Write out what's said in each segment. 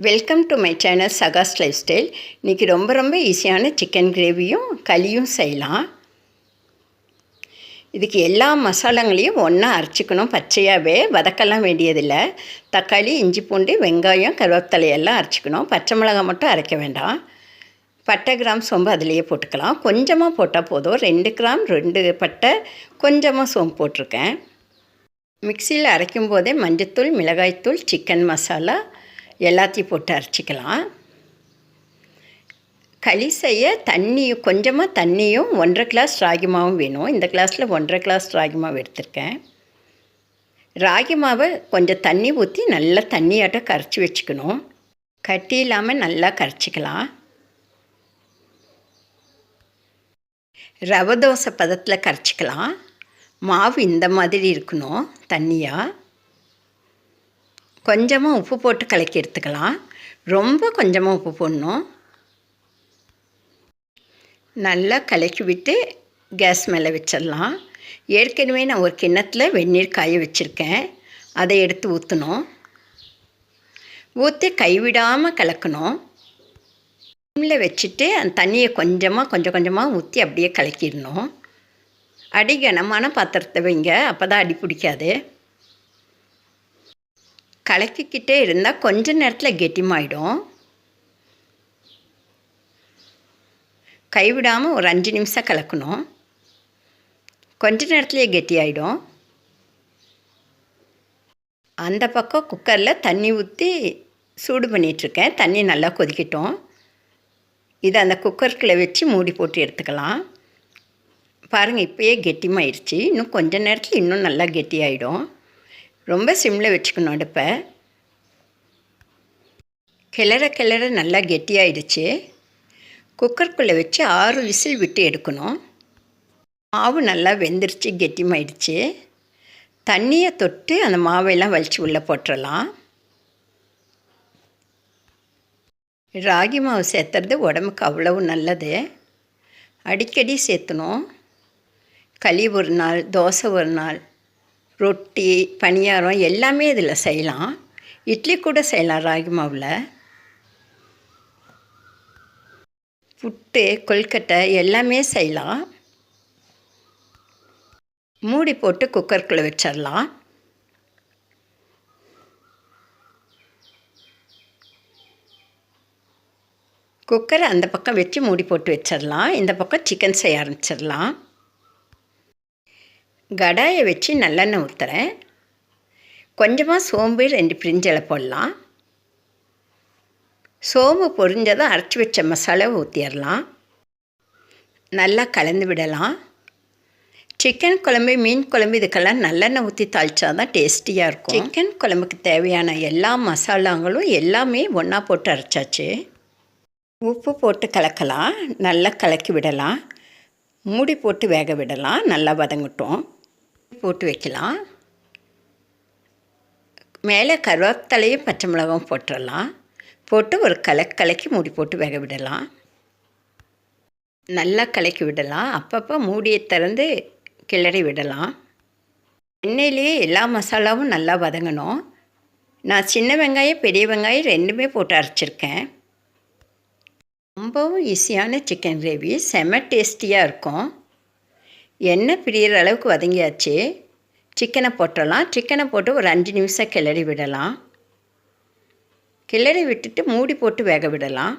Welcome to my channel Sagas lifestyle. இன்றைக்கி ரொம்ப ஈஸியான சிக்கன் கிரேவியும் களியும் செய்யலாம். இதுக்கு எல்லா மசாலாங்களையும் ஒன்றா அரைச்சிக்கணும். பச்சையாகவே வதக்கலாம் வேண்டியதில்லை. தக்காளி, இஞ்சி பூண்டு, வெங்காயம், கருவேப்பிலையெல்லாம் அரைச்சிக்கணும். பச்சை மிளகாய் மட்டும் அரைக்க வேண்டாம். பட்டை, கிராம், சோம்பு அதிலேயே போட்டுக்கலாம். கொஞ்சமாக போட்டால் போதும். 2 கிராம் 2 பட்டை, கொஞ்சமாக சோம்பு போட்டிருக்கேன். மிக்சியில் அரைக்கும் போதே மஞ்சத்தூள், மிளகாய்த்தூள், சிக்கன் மசாலா எல்லாத்தையும் போட்டு அரைச்சிக்கலாம். களி செய்ய கொஞ்சமாக தண்ணியும் 1.5 கிளாஸ் ராகி மாவும் வேணும். இந்த கிளாஸில் 1.5 கிளாஸ் ராகி மாவு எடுத்திருக்கேன். ராகி மாவை கொஞ்சம் தண்ணி ஊற்றி நல்லா தண்ணியாட்டம் கரைச்சி வச்சுக்கணும். கட்டி இல்லாமல் நல்லா கரைச்சிக்கலாம். ரவை தோசை பதத்தில் கரைச்சிக்கலாம். மாவு இந்த மாதிரி இருக்கணும் தண்ணியாக. கொஞ்சமாக உப்பு போட்டு கலக்கி எடுத்துக்கலாம். ரொம்ப கொஞ்சமாக உப்பு போடணும். நல்லா கலக்கி விட்டு கேஸ் மேலே வச்சிடலாம். ஏற்கனவே நான் ஒரு கிண்ணத்தில் வெந்நீர் காய வச்சுருக்கேன். அதை எடுத்து ஊற்றணும். ஊற்றி கைவிடாமல் கலக்கணும். சிம்மில் வச்சுட்டு அந்த தண்ணியை கொஞ்சம் கொஞ்சமாக ஊற்றி அப்படியே கலக்கிடணும். அடி கனமான பாத்திரத்தை வைங்க, அப்போ தான் அடி பிடிக்காது. கலக்கிக்கிட்டே இருந்தால் கொஞ்ச நேரத்தில் கெட்டிமாயிடும். கைவிடாமல் ஒரு 5 நிமிஷம் கலக்கணும். கொஞ்ச நேரத்துலேயே கெட்டியாயிடும். அந்த பக்கம் குக்கரில் தண்ணி ஊற்றி சூடு பண்ணிகிட்ருக்கேன். தண்ணி நல்லா கொதிக்கட்டும். இதை அந்த குக்கருக்குள்ளே வச்சு மூடி போட்டு எடுத்துக்கலாம். பாருங்கள், இப்போயே கெட்டிமாயிடுச்சு. இன்னும் கொஞ்ச நேரத்தில் இன்னும் நல்லா கெட்டியாயிடும். ரொம்ப சிம்மில் வச்சுக்கணும் அடுப்பை. கிளற நல்லா கெட்டியாயிடுச்சு. குக்கருக்குள்ளே வச்சு 6 விசில் விட்டு எடுக்கணும். மாவு நல்லா வெந்துருச்சு, கெட்டிமாயிடுச்சு. தண்ணியை தொட்டு அந்த மாவையெல்லாம் வலித்து உள்ளே போட்டுடலாம். ராகி மாவு சேர்த்துறது உடம்புக்கு அவ்வளவு நல்லது. அடிக்கடி சேர்த்தணும். களி ஒரு நாள், தோசை ஒரு நாள், ரொட்டி, பணியாரம் எல்லாமே இதில் செய்யலாம். இட்லி கூட செய்யலாம் ராகி மாவில். புட்டு, கொழுக்கட்டை எல்லாமே செய்யலாம். மூடி போட்டு குக்கருக்குள்ளே வச்சிடலாம். குக்கரை அந்த பக்கம் வச்சு மூடி போட்டு வச்சிடலாம். இந்த பக்கம் சிக்கன் செய்ய ஆரம்பிச்சிடலாம். கடாயை வச்சு நல்லெண்ணெய் ஊற்றுறேன். கொஞ்சமாக சோம்பு, 2 பிரிஞ்சலை போடலாம். சோம்பு பொரிஞ்சதும் அரைச்சி வச்ச மசாலா ஊற்றிடலாம். நல்லா கலந்து விடலாம். சிக்கன் குழம்பு, மீன் குழம்பு இதுக்கெல்லாம் நல்லெண்ணெய் ஊற்றி தாளித்தா தான் டேஸ்டியாக இருக்கும். சிக்கன் குழம்புக்கு தேவையான எல்லா மசாலாங்களும் எல்லாமே ஒன்றா போட்டு அரைச்சாச்சு. உப்பு போட்டு கலக்கலாம். நல்லா கலக்கி விடலாம். மூடி போட்டு வேக விடலாம். நல்லா வதங்கட்டும். போட்டு வைக்கலாம். மேலே கருவேப்பிலையும் பச்சை மிளகாயும் போட்டுடலாம். போட்டு ஒரு கலக்கி மூடி போட்டு வேக விடலாம். நல்லா கலக்கி விடலாம். அப்பப்போ மூடியை திறந்து கிளறி விடலாம். எண்ணெயிலேயே எல்லா மசாலாவும் நல்லா வதங்கணும். நான் சின்ன வெங்காயம், பெரிய வெங்காயம் 2மே போட்டு அரைச்சிருக்கேன். ரொம்பவும் ஈஸியான சிக்கன் கிரேவி, செம டேஸ்டியாக இருக்கும். எண்ணெய் பிரியிற அளவுக்கு வதங்கியாச்சு. சிக்கனை போட்டுடலாம். சிக்கனை போட்டு ஒரு 5 நிமிஷம் கிளறி விடலாம். கிளறி விட்டுட்டு மூடி போட்டு வேக விடலாம்.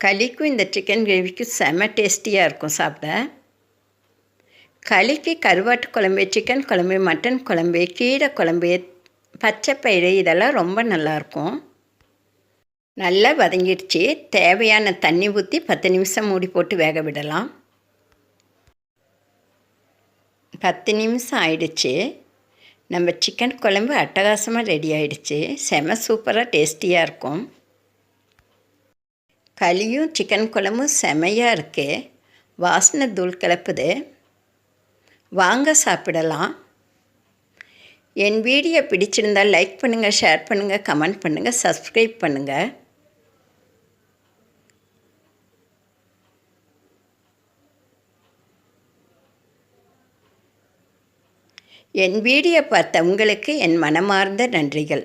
களிக்கும் இந்த சிக்கன் கிரேவிக்கும் செம டேஸ்டியாக இருக்கும் சாப்பிட. களிக்கு கருவாட்டு குழம்பு, சிக்கன் குழம்பு, மட்டன் குழம்பு, கீரை குழம்பு, பச்சைப்பயிறு இதெல்லாம் ரொம்ப நல்லாயிருக்கும். நல்லா வதங்கிடுச்சு. தேவையான தண்ணி ஊற்றி 10 நிமிஷம் மூடி போட்டு வேக விடலாம். 10 நிமிஷம் ஆயிடுச்சு. நம்ம சிக்கன் குழம்பு அட்டகாசமாக ரெடி ஆகிடுச்சு. செம சூப்பராக டேஸ்டியாக இருக்கும். களியும் சிக்கன் குழம்பும் செமையாக இருக்குது. வாசனை தூள் கிளப்புது. வாங்க சாப்பிடலாம். என் வீடியோ பிடிச்சிருந்தால் லைக் பண்ணுங்கள், ஷேர் பண்ணுங்கள், கமெண்ட் பண்ணுங்கள், சப்ஸ்கிரைப் பண்ணுங்கள். என் வீடியோ பார்த்த உங்களுக்கு என் மனமார்ந்த நன்றிகள்.